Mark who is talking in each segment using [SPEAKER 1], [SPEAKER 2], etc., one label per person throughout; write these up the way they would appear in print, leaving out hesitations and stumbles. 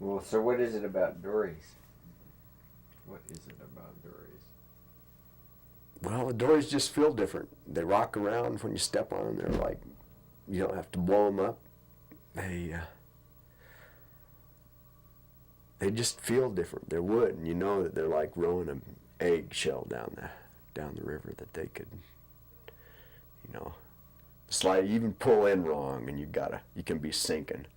[SPEAKER 1] Well, so what is it about dories? What is it about dories?
[SPEAKER 2] Well, the dories just feel different. They rock around when you step on them. They're like, you don't have to blow them up. They just feel different. They're wood, and you know that they're like rowing an eggshell down the river that they could, slide, you even pull in wrong, and you can be sinking,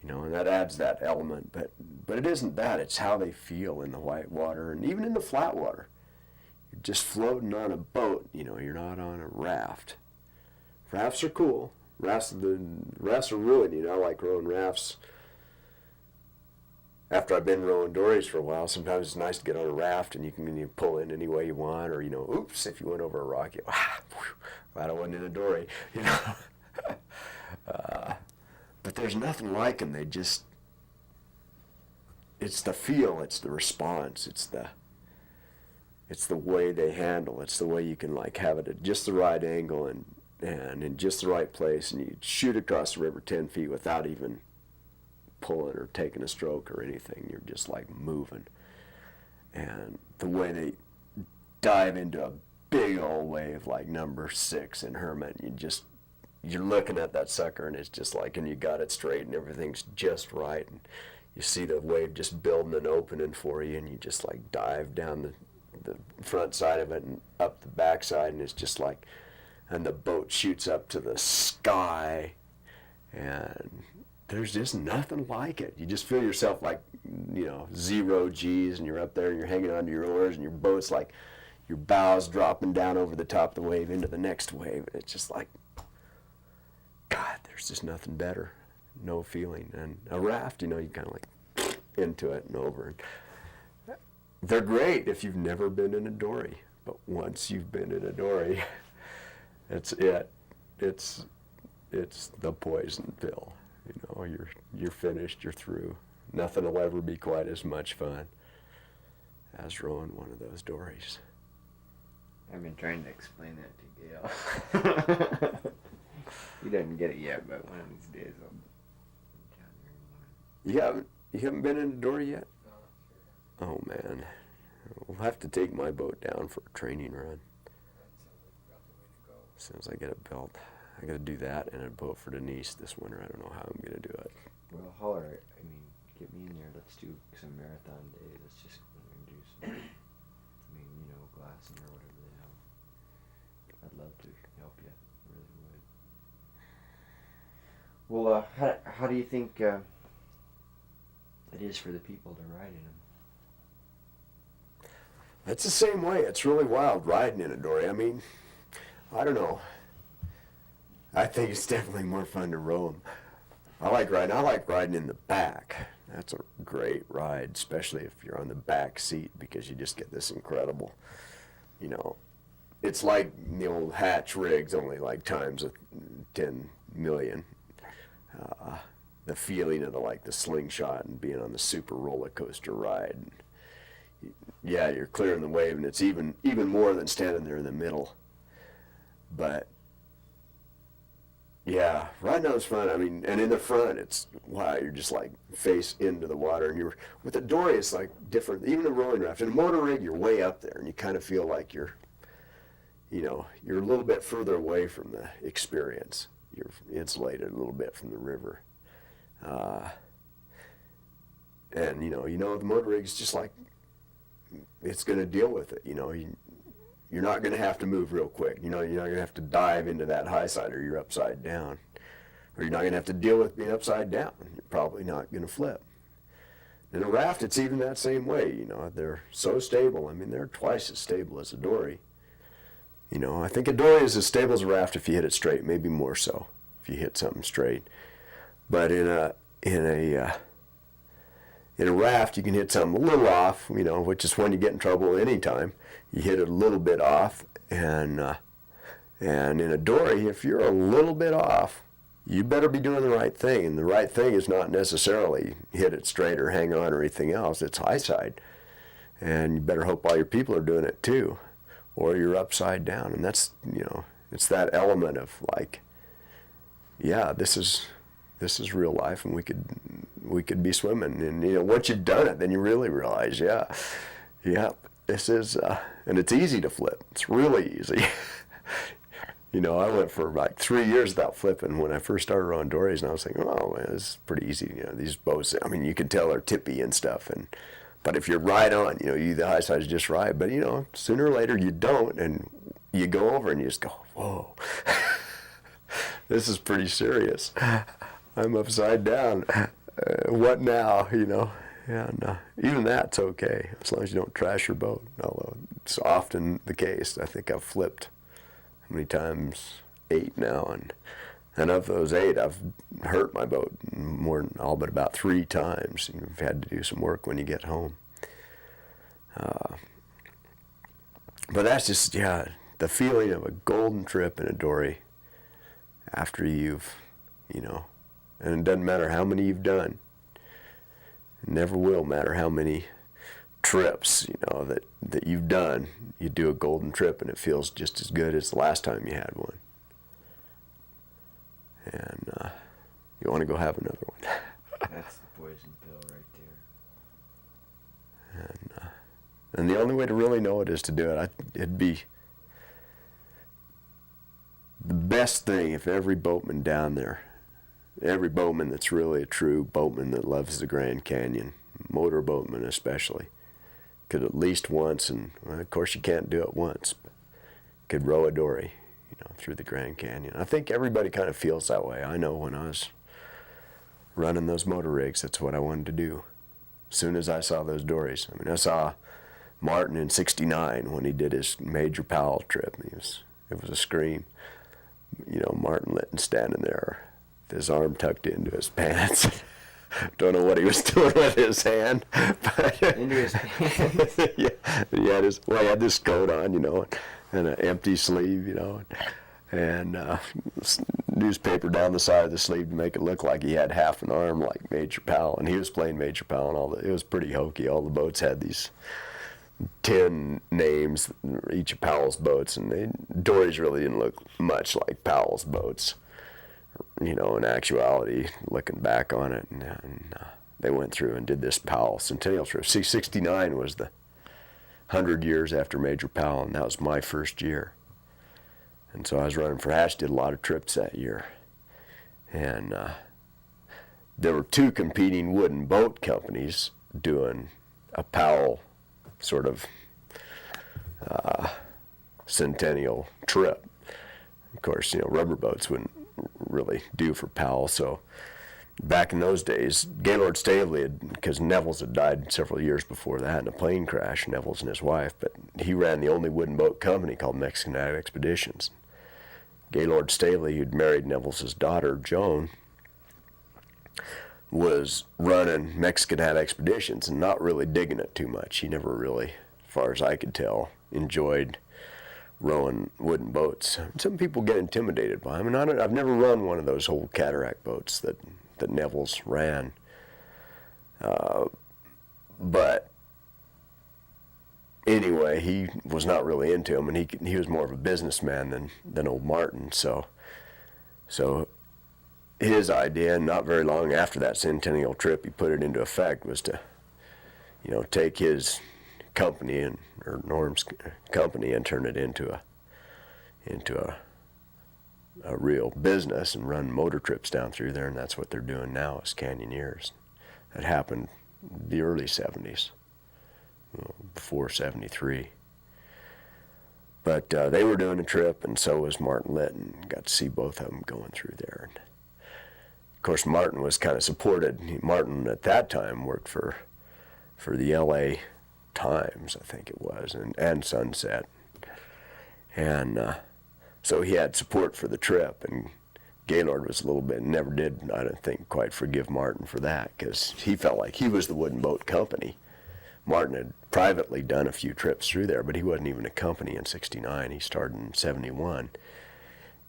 [SPEAKER 2] and that adds that element. But it isn't that. It's how they feel in the white water, and even in the flat water. You're just floating on a boat. You're not on a raft. Rafts are cool. Rafts are ruined. I like rowing rafts. After I've been rowing dories for a while, sometimes it's nice to get on a raft and you can pull in any way you want, or oops, if you went over a rock, glad I wasn't in a dory, but there's nothing like them. It's the feel, it's the response, it's the way they handle, it's the way you can have it at just the right angle and in just the right place, and you shoot across the river 10 feet without even pulling or taking a stroke or anything. You're just moving, and the way they dive into a big old wave like number 6 in Hermit, you're looking at that sucker, and it's just and you got it straight and everything's just right, and you see the wave just building an opening for you, and you just dive down the front side of it and up the back side, and it's just and the boat shoots up to the sky, and there's just nothing like it. You just feel yourself 0 G's, and you're up there and you're hanging onto your oars, and your boat's your bows dropping down over the top of the wave into the next wave. And it's just God, there's just nothing better. No feeling. And a raft, you kind of into it and over. They're great if you've never been in a dory. But once you've been in a dory, it's it. It's the poison pill. You're finished, you're through. Nothing will ever be quite as much fun as rowing one of those dories.
[SPEAKER 1] I've been trying to explain that to Gail. He doesn't get it yet, but one of these days I'll encounter him.
[SPEAKER 2] You haven't been in a dory yet? No. Oh man, we'll have to take my boat down for a training run. As soon as I get it built. I got to do that and a boat for Denise this winter. I don't know how I'm going to do it.
[SPEAKER 1] Well, holler. Get me in there. Let's do some marathon days. Let's just do some, glassing or whatever they have. I'd love to help you. I really would. Well, how do you think it is for the people to ride in them?
[SPEAKER 2] It's the same way. It's really wild riding in a dory. I don't know. I think it's definitely more fun to row them. I like riding in the back. That's a great ride, especially if you're on the back seat, because you just get this incredible, it's like the old hatch rigs, only times 10 million. The feeling of the slingshot and being on the super roller coaster ride. Yeah, you're clearing the wave, and it's even more than standing there in the middle. But yeah, riding out is fun. And in the front, it's, wow, you're just face into the water. And with a dory, it's different. Even a rowing raft. In a motor rig, you're way up there, and you kind of feel like you're a little bit further away from the experience. You're insulated a little bit from the river. And, the motor rig's just it's going to deal with it. You're not going to have to move real quick. You're not going to have to dive into that high side, or you're upside down. Or you're not going to have to deal with being upside down. You're probably not going to flip. In a raft, it's even that same way. They're so stable. They're twice as stable as a dory. I think a dory is as stable as a raft if you hit it straight, maybe more so if you hit something straight. But in a raft, you can hit something a little off, which is when you get in trouble anytime. You hit it a little bit off, and in a dory, if you're a little bit off, you better be doing the right thing. And the right thing is not necessarily hit it straight or hang on or anything else. It's high side. And you better hope all your people are doing it too, or you're upside down. And that's, it's that element of yeah, this is this is real life, and we could be swimming. And you know, once you've done it, then you really realize, yeah, this is, and it's easy to flip. It's really easy. You know, I went for like 3 years without flipping when I first started rowing dories, and I was thinking, oh, man, this is pretty easy. You know, these boats, I mean, you can tell they're tippy and stuff, but if you're right on, you know, the high side's just right. But you know, sooner or later you don't, and you go over and you just go, whoa, this is pretty serious. I'm upside down. What now? You know, and even that's okay as long as you don't trash your boat. Although it's often the case. I think I've flipped how many times? 8 now, and of those 8, I've hurt my boat more than all but about 3 times. You've had to do some work when you get home. But that's just, yeah, the feeling of a golden trip in a dory after you've, you know, and it doesn't matter how many you've done. It never will matter how many trips, you know, that you've done. You do a golden trip and it feels just as good as the last time you had one. And you want to go have another one.
[SPEAKER 1] That's the poison pill right there.
[SPEAKER 2] And the only way to really know it is to do it. It'd be the best thing if every boatman down there, every boatman that's really a true boatman that loves the Grand Canyon, motor boatman especially, could at least once, and well, of course you can't do it once, but could row a dory, you know, through the Grand Canyon. I think everybody kind of feels that way. I know when I was running those motor rigs, that's what I wanted to do. As soon as I saw those dories, I mean, I saw Martin in '69 when he did his Major Powell trip. It was a scream. You know, Martin Litton standing there with his arm tucked into his pants. Don't know what he was doing with his hand. But
[SPEAKER 1] Into his pants?
[SPEAKER 2] yeah, he had this coat on, you know, and an empty sleeve, you know, and newspaper down the side of the sleeve to make it look like he had half an arm like Major Powell, and he was playing Major Powell, and it was pretty hokey. All the boats had these 10 names, each of Powell's boats, and dories really didn't look much like Powell's boats, you know, in actuality, looking back on it. And they went through and did this Powell Centennial trip. See, '69 was the 100 years after Major Powell, and that was my first year. And so I was running for Hatch, did a lot of trips that year. And there were 2 competing wooden boat companies doing a Powell sort of centennial trip. Of course, you know, rubber boats wouldn't really do for Powell, so back in those days, Gaylord Stavely, because Neville's had died several years before that in a plane crash, Neville's and his wife, but he ran the only wooden boat company called Mexican Expeditions. Gaylord Stavely, who'd married Neville's daughter, Joan, was running Mexican Expeditions and not really digging it too much. He never really, as far as I could tell, enjoyed rowing wooden boats. Some people get intimidated by them, and I've never run one of those old cataract boats that Neville's ran. But anyway, he was not really into them, and he was more of a businessman than old Martin. So his idea, and not very long after that centennial trip, he put it into effect, was to, you know, take his company or Norm's company and turn it into a real business and run motor trips down through there, and that's what they're doing now as Canyoneers. It happened in the early '70s, before '73. But they were doing a trip, and so was Martin Litton. Got to see both of them going through there. And of course, Martin was kind of supported. Martin at that time worked for the L.A. Times, I think it was, and Sunset. And so he had support for the trip, and Gaylord was a little bit, never did, I don't think, quite forgive Martin for that, because he felt like he was the wooden boat company. Martin had privately done a few trips through there, but he wasn't even a company in '69. He started in '71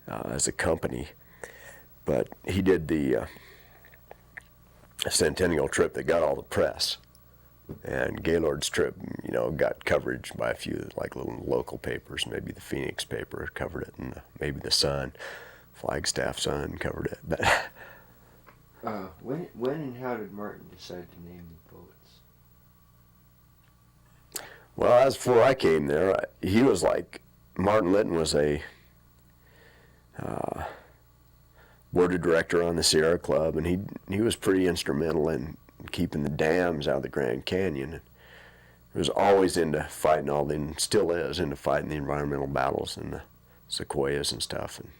[SPEAKER 2] as a company. But he did the centennial trip that got all the press. And Gaylord's trip, you know, got coverage by a few, like little local papers. Maybe the Phoenix paper covered it, and maybe the Sun, Flagstaff Sun covered it.
[SPEAKER 1] When and how did Martin decide to name the boats?
[SPEAKER 2] Well, as before I came there, he was like, Martin Litton was a board of director on the Sierra Club, and he was pretty instrumental in keeping the dams out of the Grand Canyon. He was always into fighting still is into fighting the environmental battles and the sequoias and stuff. And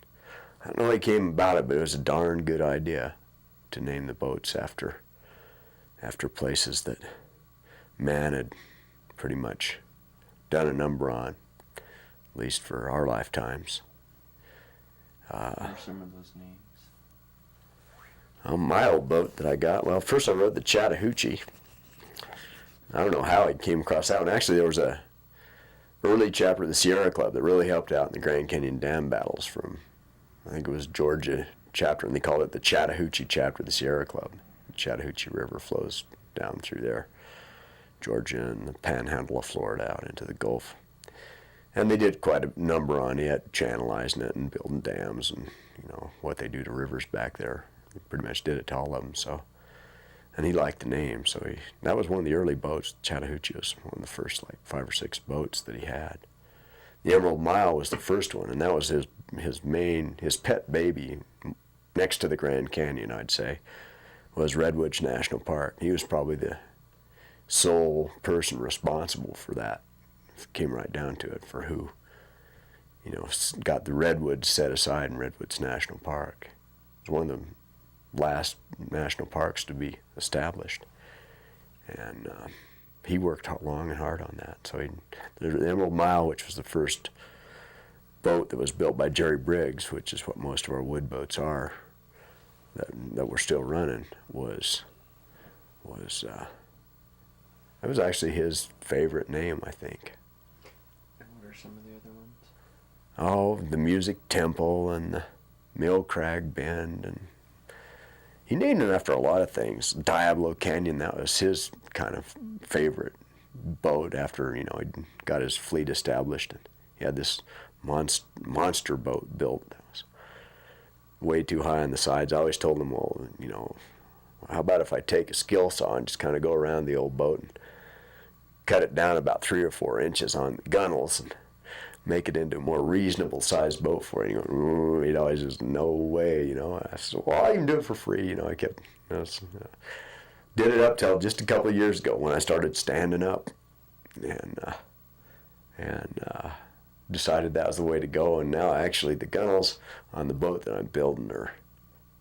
[SPEAKER 2] I don't know how he came about it, but it was a darn good idea to name the boats after places that man had pretty much done a number on, at least for our lifetimes.
[SPEAKER 1] What are some of those names?
[SPEAKER 2] My old boat that I got, well, first I rode the Chattahoochee. I don't know how I came across that one. Actually, there was a early chapter of the Sierra Club that really helped out in the Grand Canyon dam battles from, I think it was Georgia chapter, and they called it the Chattahoochee chapter of the Sierra Club. The Chattahoochee River flows down through there, Georgia and the panhandle of Florida out into the Gulf. And they did quite a number on it, channelizing it and building dams and, what they do to rivers back there. They pretty much did it to all of them, so. And he liked the name, so that was one of the early boats. Chattahoochee was one of the first, 5 or 6 boats that he had. The Emerald Mile was the first one, and that was his pet baby, next to the Grand Canyon, I'd say, was Redwoods National Park. He was probably the sole person responsible for that. It came right down to it, for who, got the redwoods set aside in Redwoods National Park. It was one of the last national parks to be established, and he worked long and hard on that. So the Emerald Mile, which was the first boat that was built by Jerry Briggs, which is what most of our wood boats are that we're still running, that was actually his favorite name, I think.
[SPEAKER 1] And what are some of the other ones?
[SPEAKER 2] Oh, the Music Temple and the Mill Crag Bend, and he named it after a lot of things. Diablo Canyon, that was his kind of favorite boat after, he got his fleet established. And he had this monster boat built that was way too high on the sides. I always told him, well, how about if I take a skill saw and just kind of go around the old boat and cut it down about 3 or 4 inches on the gunnels and make it into a more reasonable sized boat for you. He'd always just, no way, I said, well, I can do it for free. I kept, did it up till just a couple of years ago when I started standing up, and decided that was the way to go. And now actually the gunnels on the boat that I'm building are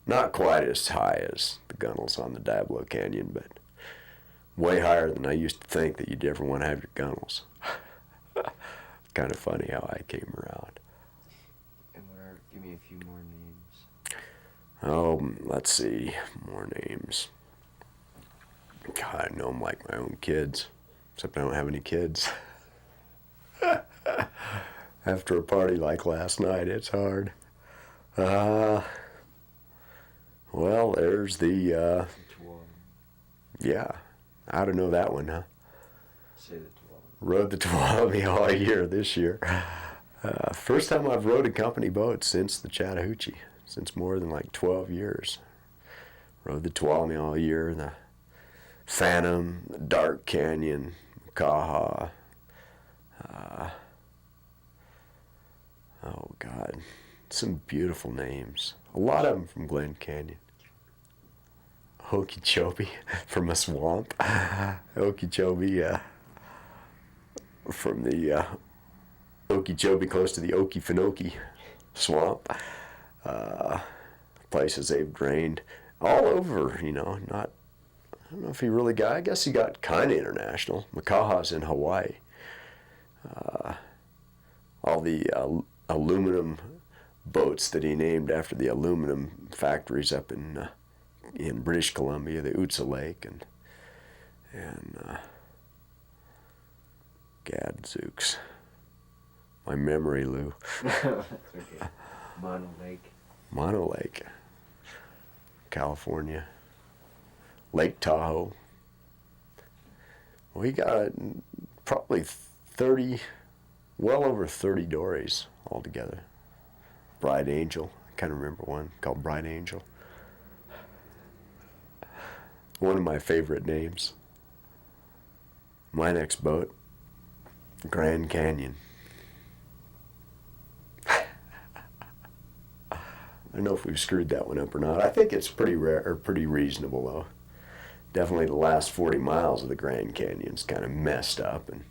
[SPEAKER 2] not quite as high as the gunnels on the Diablo Canyon, but way higher than I used to think that you'd ever want to have your gunnels. Kind of funny how I came around.
[SPEAKER 1] And give me a few more names.
[SPEAKER 2] Oh, let's see, more names. God, I know them like my own kids, except I don't have any kids. After a party like last night, it's hard. Well, there's the, yeah, I don't know that one, huh?
[SPEAKER 1] Say the
[SPEAKER 2] Rode the Tuolumne all year this year. First time I've rode a company boat since the Chattahoochee, since more than 12 years. Rode the Tuolumne all year, the Phantom, the Dark Canyon, Kaha. Oh God, some beautiful names. A lot of them from Glen Canyon. Okeechobee from a swamp. Okeechobee from the Okeechobee, close to the Okefenokee swamp. Places they've drained all over, not, I don't know if he really got, I guess he got kind of international. Makaha's in Hawaii. All the aluminum boats that he named after the aluminum factories up in British Columbia, the Utsa Lake, and Gadzooks. My memory, Lou.
[SPEAKER 1] That's okay.
[SPEAKER 2] Mono Lake, California. Lake Tahoe. We got probably 30, well over 30 dories altogether. Bright Angel, I kind of remember one called Bright Angel. One of my favorite names. My next boat, Grand Canyon. I don't know if we've screwed that one up or not. I think it's pretty rare or pretty reasonable though. Definitely the last 40 miles of the Grand Canyon's kind of messed up, and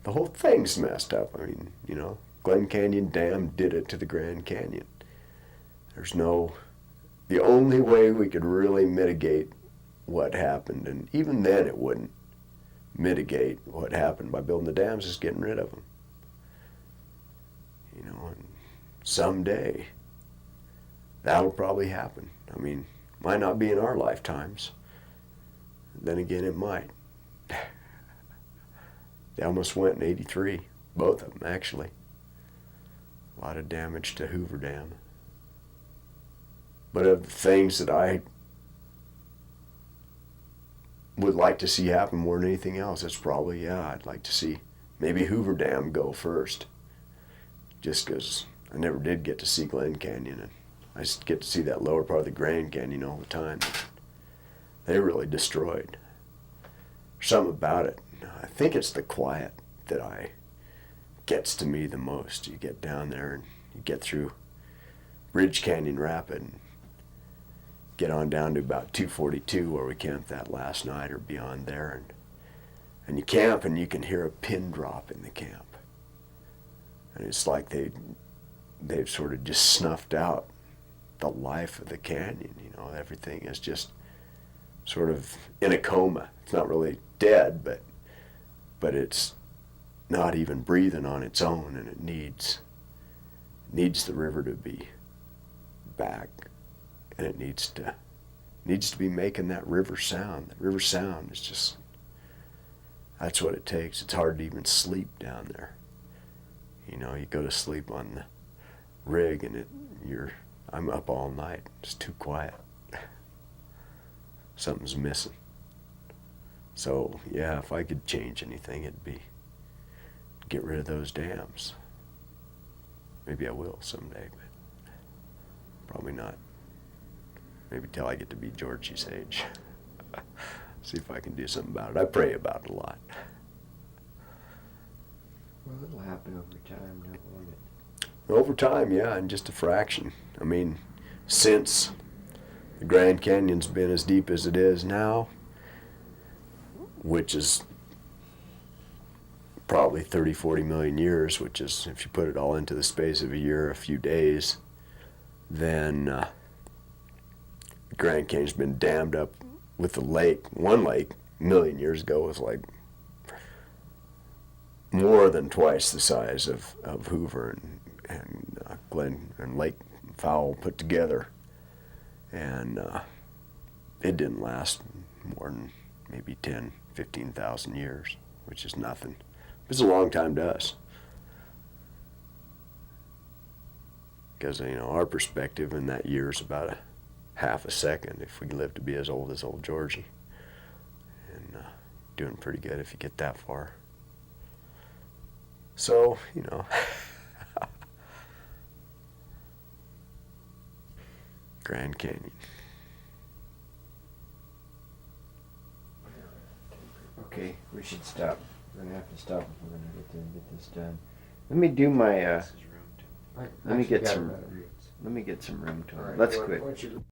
[SPEAKER 2] the whole thing's messed up. I mean, you know, Glen Canyon Dam did it to the Grand Canyon. The only way we could really mitigate what happened, and even then it wouldn't mitigate what happened by building the dams, is getting rid of them. You know, and someday that'll probably happen. I mean, might not be in our lifetimes. Then again, it might. They almost went in '83, both of them actually. A lot of damage to Hoover Dam. But of the things that I would like to see happen more than anything else, it's probably, yeah, I'd like to see maybe Hoover Dam go first. Just because I never did get to see Glen Canyon, and I just get to see that lower part of the Grand Canyon all the time. They really destroyed. Something about it. I think it's the quiet that gets to me the most. You get down there and you get through Ridge Canyon Rapid and get on down to about 242 where we camped that last night or beyond there, and you camp and you can hear a pin drop in the camp. And it's like they've sort of just snuffed out the life of the canyon. You know, everything is just sort of in a coma. It's not really dead, but it's not even breathing on its own, and it needs the river to be back, and it needs to be making that river sound. That river sound is just, that's what it takes. It's hard to even sleep down there. You know, you go to sleep on the rig and I'm up all night. It's too quiet. Something's missing. So yeah, if I could change anything, it'd be get rid of those dams. Maybe I will someday, but probably not. Maybe till I get to be Georgie's age. See if I can do something about it. I pray about it a lot.
[SPEAKER 1] Well, it'll happen over time, now, won't it?
[SPEAKER 2] Over time, yeah, in just a fraction. I mean, since the Grand Canyon's been as deep as it is now, which is probably 30, 40 million years, which is, if you put it all into the space of a year, a few days, then the Grand Canyon's been dammed up with the lake. One lake, a million years ago, was like more than twice the size of Hoover and Glen and Lake Fowl put together. And it didn't last more than maybe 10, 15,000 years, which is nothing. It's a long time to us. Because, you know, our perspective in that year is about a half a second if we live to be as old as old Georgie. And doing pretty good if you get that far. So, you know. Grand Canyon.
[SPEAKER 1] Okay, we should stop. We're gonna have to stop if we're gonna get there and get this done. Let me do my let me get some room tone. Let's quit.